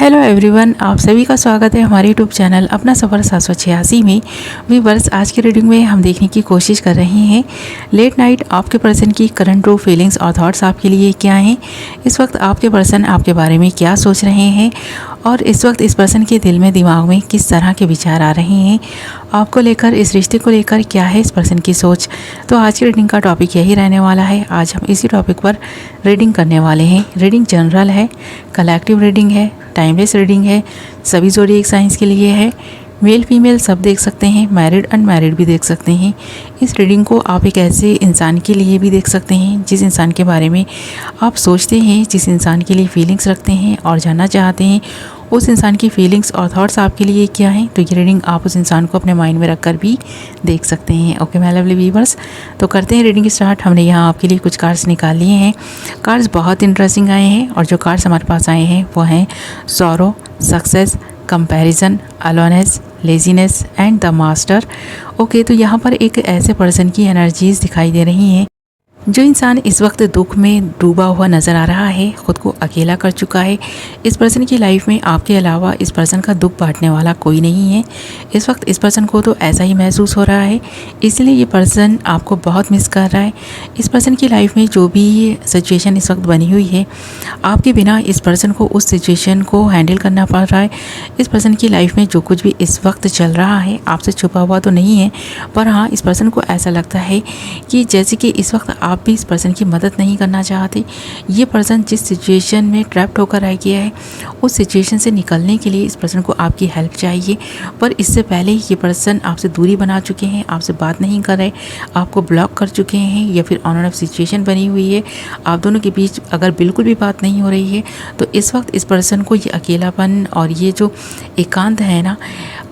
Hello everyone, आप सभी का स्वागत है हमारे यूट्यूब चैनल अपना सफ़र 786 में। व्यूअर्स, आज की रीडिंग में हम देखने की कोशिश कर रहे हैं लेट नाइट आपके पर्सन की करंट ट्रू फीलिंग्स और थॉट्स आपके लिए क्या हैं। इस वक्त आपके पर्सन आपके बारे में क्या सोच रहे हैं और इस वक्त इस पर्सन के दिल में दिमाग में किस तरह के विचार आ रहे हैं आपको लेकर, इस रिश्ते को लेकर क्या है इस पर्सन की सोच। तो आज की रीडिंग का टॉपिक यही रहने वाला है। आज हम इसी टॉपिक पर रीडिंग करने वाले हैं। रीडिंग जनरल है, कलेक्टिव रीडिंग है, टाइमलेस रीडिंग है, सभी ज़ोडिएक साइंस के लिए है। मेल फीमेल सब देख सकते हैं, मैरिड अनमैरिड भी देख सकते हैं। इस रीडिंग को आप एक ऐसे इंसान के लिए भी देख सकते हैं जिस इंसान के बारे में आप सोचते हैं, जिस इंसान के लिए फीलिंग्स रखते हैं और जानना चाहते हैं उस इंसान की फीलिंग्स और थॉट्स आपके लिए क्या हैं। तो ये रीडिंग आप उस इंसान को अपने माइंड में रखकर भी देख सकते हैं। ओके माय लवली व्यूअर्स, तो करते हैं रीडिंग स्टार्ट। हमने यहाँ आपके लिए कुछ कार्ड्स निकाल लिए हैं। कार्ड्स बहुत इंटरेस्टिंग आए हैं और जो कार्ड्स हमारे पास आए हैं वो हैं sorrow, success, comparison, aloneness, laziness and the master. Okay, तो यहाँ पर एक ऐसे पर्सन की एनर्जीज दिखाई दे रही हैं जो इंसान इस वक्त दुख में डूबा हुआ नज़र आ रहा है, ख़ुद को अकेला कर चुका है। इस पर्सन की लाइफ में आपके अलावा इस पर्सन का दुख बांटने वाला कोई नहीं है। इस वक्त इस पर्सन को तो ऐसा ही महसूस हो रहा है, इसलिए ये पर्सन आपको बहुत मिस कर रहा है। इस पर्सन की लाइफ में जो भी सिचुएशन इस वक्त बनी हुई है, आपके बिना इस पर्सन को उस सिचुएशन को हैंडल करना पड़ रहा है। इस पर्सन की लाइफ में जो कुछ भी इस वक्त चल रहा है आपसे छुपा हुआ तो नहीं है, पर हाँ, इस पर्सन को ऐसा लगता है कि जैसे कि इस वक्त आप भी इस पर्सन की मदद नहीं करना चाहते। ये पर्सन जिस सिचुएशन में ट्रैप्ड होकर रह गया है, उस सिचुएशन से निकलने के लिए इस पर्सन को आपकी हेल्प चाहिए। पर इससे पहले ये पर्सन आपसे दूरी बना चुके हैं, आपसे बात नहीं कर रहे, आपको ब्लॉक कर चुके हैं या फिर ऑन एंड ऑफ सिचुएशन बनी हुई है। आप दोनों के बीच अगर बिल्कुल भी बात नहीं हो रही है तो इस वक्त इस पर्सन को ये अकेलापन और ये जो एकांत है ना,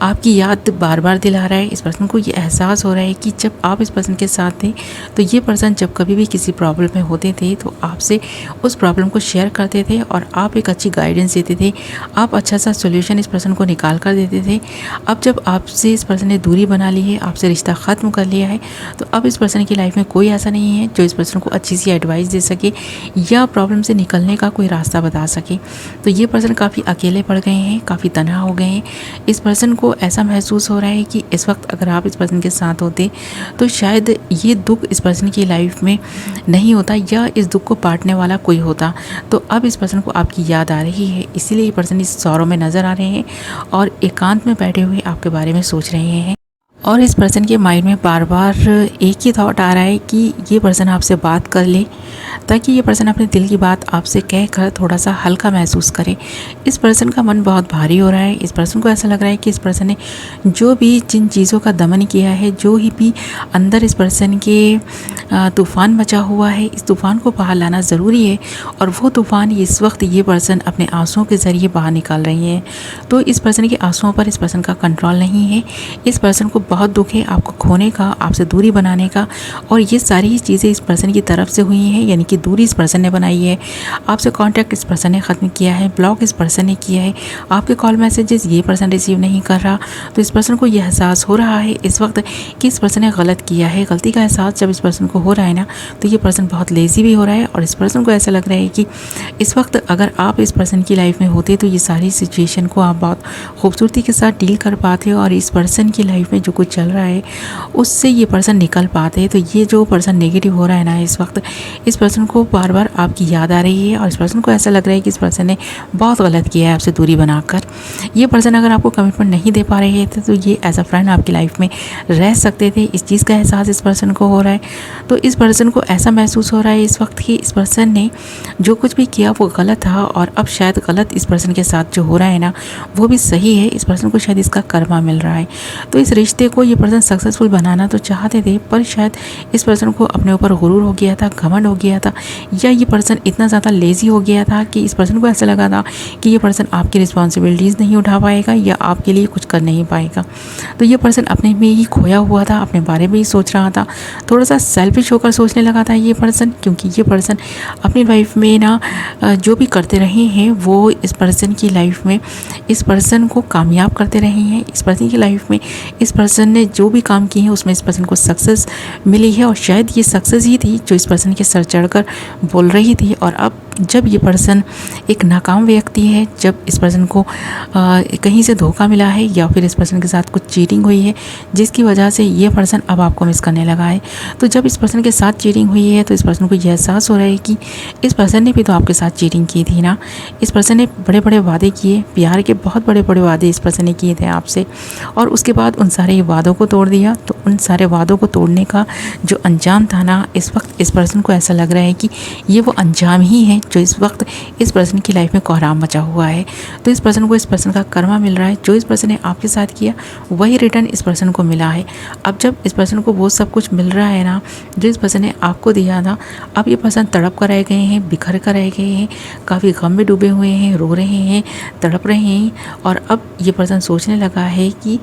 आपकी याद बार बार दिला रहा है। इस पर्सन को ये एहसास हो रहा है कि जब आप इस पर्सन के साथ थे तो ये पर्सन जब कभी भी किसी प्रॉब्लम में होते थे तो आपसे उस प्रॉब्लम को शेयर करते थे और आप एक अच्छी गाइडेंस देते थे, आप अच्छा सा सोल्यूशन इस पर्सन को निकाल कर देते थे। अब जब आपसे इस पर्सन ने दूरी बना ली है, आपसे रिश्ता ख़त्म कर लिया है, तो अब इस पर्सन की लाइफ में कोई ऐसा नहीं है जो इस पर्सन को अच्छी सी एडवाइस दे सके या प्रॉब्लम से निकलने का कोई रास्ता बता सके। तो ये पर्सन काफ़ी अकेले पड़ गए हैं, काफ़ी तन्हा हो गए हैं। इस पर्सन को ऐसा महसूस हो रहा है कि इस वक्त अगर आप इस पर्सन के साथ होते तो शायद ये दुख इस पर्सन की लाइफ में नहीं होता या इस दुख को बांटने वाला कोई होता। तो अब इस पर्सन को आपकी याद आ रही है, इसीलिए ये पर्सन इस सौरों में नज़र आ रहे हैं और एकांत में बैठे हुए आपके बारे में सोच रहे हैं। और इस पर्सन के माइंड में बार बार एक ही थॉट आ रहा है कि ये पर्सन आपसे बात कर ले, ताकि ये पर्सन अपने दिल की बात आपसे कह कर थोड़ा सा हल्का महसूस करे। इस पर्सन का मन बहुत भारी हो रहा है। इस पर्सन को ऐसा लग रहा है कि इस पर्सन ने जो भी जिन चीज़ों का दमन किया है, जो ही भी अंदर इस पर्सन के तूफ़ान मचा हुआ है, इस तूफ़ान को बाहर लाना ज़रूरी है। और वो तूफ़ान इस वक्त ये पर्सन अपने आंसुओं के ज़रिए बाहर निकाल रही है। तो इस पर्सन के आंसुओं पर इस पर्सन का कंट्रोल नहीं है। इस पर्सन को बहुत दुख है आपको खोने का, आपसे दूरी बनाने का, और ये सारी चीज़ें इस पर्सन की तरफ से हुई हैं, यानी कि दूरी इस पर्सन ने बनाई है, आपसे कांटेक्ट इस पर्सन ने ख़त्म किया है, ब्लॉक इस पर्सन ने किया है, आपके कॉल मैसेजेस ये पर्सन रिसीव नहीं कर रहा। तो इस पर्सन को यह एहसास हो रहा है इस वक्त कि इस पर्सन ने गलत किया है। गलती का एहसास जब इस पर्सन को हो रहा है ना, तो ये पर्सन बहुत लेज़ी भी हो रहा है और इस पर्सन को ऐसा लग रहा है कि इस वक्त अगर आप इस पर्सन की लाइफ में होते तो ये सारी सिचुएशन को आप बहुत खूबसूरती के साथ डील कर पाते और इस पर्सन की लाइफ में जो कुछ चल रहा है उससे ये पर्सन निकल पाते। तो ये जो पर्सन नेगेटिव हो रहा है ना, इस वक्त इस पर्सन को बार बार आपकी याद आ रही है और इस पर्सन को ऐसा लग रहा है कि इस पर्सन ने बहुत गलत किया है आपसे दूरी बनाकर। ये पर्सन अगर आपको कमिटमेंट नहीं दे पा रहे थे तो ये एज अ फ्रेंड आपकी लाइफ में रह सकते थे। इस चीज़ का एहसास इस पर्सन को हो रहा है। तो इस पर्सन को ऐसा महसूस हो रहा है इस वक्त कि इस पर्सन ने जो कुछ भी किया वो गलत था और अब शायद गलत इस पर्सन के साथ जो हो रहा है ना वो भी सही है। इस पर्सन को शायद इसका कर्मा मिल रहा है। तो इस रिश्ते को ये पर्सन सक्सेसफुल बनाना तो चाहते थे, पर शायद इस पर्सन को अपने ऊपर गुरूर हो गया था, घमंड हो गया था, या ये पर्सन इतना ज़्यादा लेज़ी हो गया था कि इस पर्सन को ऐसा लगा था कि ये पर्सन आपकी रिस्पॉन्सिबिलिटीज़ नहीं उठा पाएगा या आपके लिए कुछ कर नहीं पाएगा। तो ये पर्सन अपने में ही खोया हुआ था, अपने बारे में ही सोच रहा था, थोड़ा सा सेल्फिश होकर सोचने लगा था ये पर्सन, क्योंकि ये पर्सन अपनी लाइफ में ना जो भी करते रहे हैं वो इस पर्सन की लाइफ में इस पर्सन को कामयाब करते रहे हैं। इस पर्सन की लाइफ में इस पर्सन ने जो भी काम किए हैं उसमें इस पर्सन को सक्सेस मिली है और शायद ये सक्सेस ही थी जो इस पर्सन के सर चढ़कर बोल रही थी। और अब जब ये पर्सन एक नाकाम व्यक्ति है, जब इस पर्सन को कहीं से धोखा मिला है या फिर इस पर्सन के साथ कुछ चीटिंग हुई है जिसकी वजह से ये पर्सन अब आपको मिस करने लगा है। तो जब इस पर्सन के साथ चीटिंग हुई है तो इस पर्सन को यह एहसास हो रहा है कि इस पर्सन ने भी तो आपके साथ चीटिंग की थी ना। इस पर्सन ने बड़े बड़े वादे किए, प्यार के बहुत बड़े बड़े वादे इस पर्सन ने किए थे आपसे, और उसके बाद उन सारे वादों को तोड़ दिया। तो उन सारे वादों को तोड़ने का जो अंजाम था ना, इस वक्त इस पर्सन को ऐसा लग रहा है कि ये वो अंजाम ही है जो इस वक्त इस पर्सन की लाइफ में कोहराम मचा हुआ है। तो इस पर्सन को इस पर्सन का कर्मा मिल रहा है, जो इस पर्सन ने आपके साथ किया वही रिटर्न इस पर्सन को मिला है। अब जब इस पर्सन को वो सब कुछ मिल रहा है ना जो इस पर्सन ने आपको दिया था, अब ये पर्सन तड़प कर रह गए हैं, बिखर कर रह गए हैं, काफ़ी गम में डूबे हुए हैं, रो रहे हैं, तड़प रहे हैं। और अब ये पर्सन सोचने लगा है कि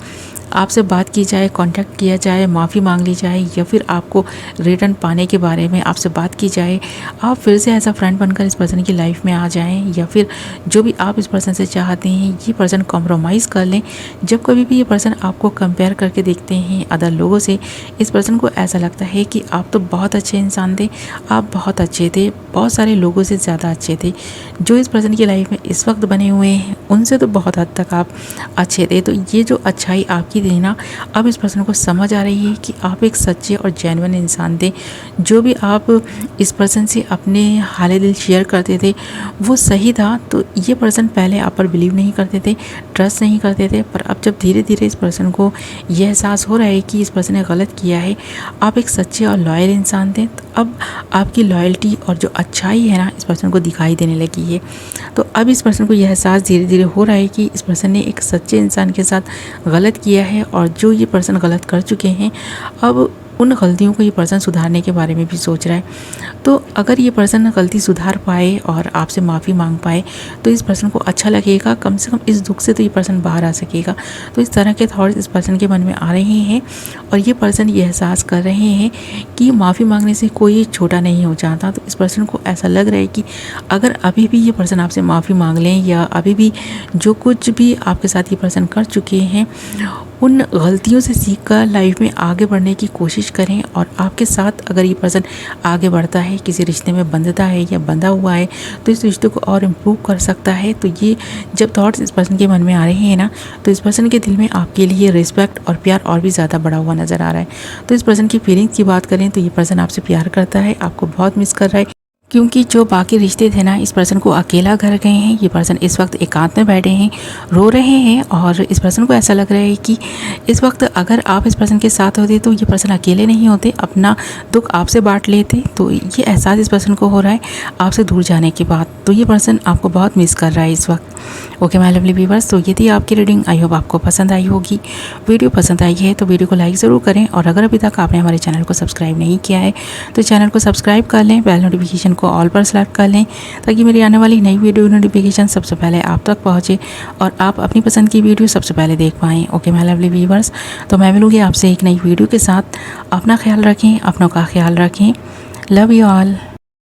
आपसे बात की जाए, कांटेक्ट किया जाए, माफ़ी मांग ली जाए, या फिर आपको रिटर्न पाने के बारे में आपसे बात की जाए, आप फिर से एज अ फ्रेंड बनकर इस पर्सन की लाइफ में आ जाएं, या फिर जो भी आप इस पर्सन से चाहते हैं ये पर्सन कॉम्प्रोमाइज़ कर लें। जब कभी भी ये पर्सन आपको कंपेयर करके देखते हैं अदर लोगों से, इस पर्सन को ऐसा लगता है कि आप तो बहुत अच्छे इंसान थे, आप बहुत अच्छे थे, बहुत सारे लोगों से ज़्यादा अच्छे थे। जो इस पर्सन की लाइफ में इस वक्त बने हुए हैं उनसे तो बहुत हद तक आप अच्छे थे। तो ये जो अच्छाई आपकी देना अब इस पर्सन को समझ आ रही है कि आप एक सच्चे और जेन्युइन इंसान थे। जो भी आप इस पर्सन से अपने हाल दिल शेयर करते थे वो सही था। तो ये पर्सन पहले आप पर बिलीव नहीं करते थे, ट्रस्ट नहीं करते थे, पर अब जब धीरे धीरे इस पर्सन को यह एहसास हो रहा है कि इस पर्सन ने गलत किया है, आप एक सच्चे और लॉयल इंसान थे, तो अब आपकी लॉयल्टी और जो अच्छाई है ना इस पर्सन को दिखाई देने लगी है। तो अब इस पर्सन को यह एहसास धीरे धीरे हो रहा है कि इस पर्सन ने एक सच्चे इंसान के साथ गलत किया है, और जो ये पर्सन गलत कर चुके हैं अब उन गलतियों को ये पर्सन सुधारने के बारे में भी सोच रहा है। तो अगर ये पर्सन गलती सुधार पाए और आपसे माफ़ी मांग पाए तो इस पर्सन को अच्छा लगेगा, कम से कम इस दुख से तो ये पर्सन बाहर आ सकेगा। तो इस तरह के थॉट्स इस पर्सन के मन में आ रहे हैं, और ये पर्सन ये एहसास कर रहे हैं कि माफ़ी मांगने से कोई छोटा नहीं हो जाता। तो इस पर्सन को ऐसा लग रहा है कि अगर अभी भी ये पर्सन आपसे माफ़ी मांग लें, या अभी भी जो कुछ भी आपके साथ ये पर्सन कर चुके हैं उन गलतियों से सीखकर लाइफ में आगे बढ़ने की कोशिश करें, और आपके साथ अगर ये पर्सन आगे बढ़ता है, किसी रिश्ते में बंधता है या बंधा हुआ है, तो इस रिश्ते को और इम्प्रूव कर सकता है। तो ये जब थॉट्स इस पर्सन के मन में आ रहे हैं ना, तो इस पर्सन के दिल में आपके लिए रिस्पेक्ट और प्यार और भी ज़्यादा बढ़ा हुआ नज़र आ रहा है। तो इस पर्सन की फीलिंग्स की बात करें तो ये पर्सन आपसे प्यार करता है, आपको बहुत मिस कर रहा है, क्योंकि जो बाकी रिश्ते थे ना इस पर्सन को अकेला कर गए हैं। ये पर्सन इस वक्त एकांत में बैठे हैं, रो रहे हैं, और इस पर्सन को ऐसा लग रहा है कि इस वक्त अगर आप इस पर्सन के साथ होते तो ये पर्सन अकेले नहीं होते, अपना दुख आपसे बांट लेते। तो ये एहसास इस पर्सन को हो रहा है आपसे दूर जाने के बाद। तो ये पर्सन आपको बहुत मिस कर रहा है इस वक्त। ओके माय लवली व्यूअर्स, तो ये थी आपकी रीडिंग। आई होप आपको पसंद आई होगी। वीडियो पसंद आई है तो वीडियो को लाइक ज़रूर करें, और अगर अभी तक आपने हमारे चैनल को सब्सक्राइब नहीं किया है तो चैनल को सब्सक्राइब कर लें, बेल नोटिफिकेशन को ऑल पर सेलेक्ट कर लें, ताकि मेरी आने वाली नई वीडियो नोटिफिकेशन सबसे पहले आप तक पहुंचे और आप अपनी पसंद की वीडियो सबसे पहले देख पाएँ। ओके माय लवली व्यूअर्स, तो मैं मिलूँगी आपसे एक नई वीडियो के साथ। अपना ख्याल रखें, अपनों का ख्याल रखें। Love you all.